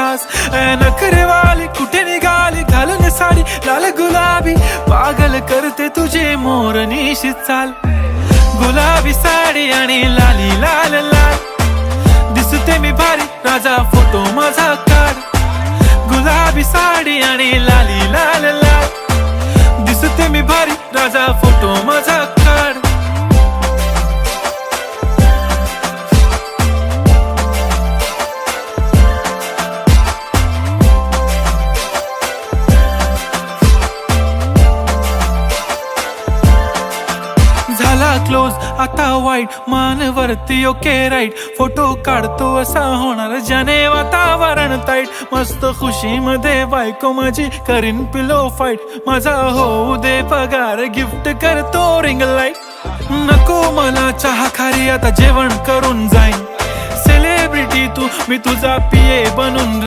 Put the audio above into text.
खास. नखरेवाली कुठे निघाली घालून साडी लाल गुलाबी, पागल करते तुझे मोरनीशी चाल. गुलाबी साडी आणि लाली लाल लाल, दिसते मी भारी राजा फोटो माझा काढ. गुलाबी साडी आणि लाली लाल लाल, दिसते मी भारी राजा फोटो माझा काढ. झाला क्लोज आता वाईट, मानवरती ओके राईट. फोटो काढतो असा होणार ज्याने वातावरण ताईट. मस्त खुशी मध्ये बायको माझी करीन पिलो फाईट. माझा होऊ दे पगार गिफ्ट करतो रिंग लाईट. नको मला चहा खारी आता जेवण करून जाईन. सेलिब्रिटी तू मी तुझा पिये बनून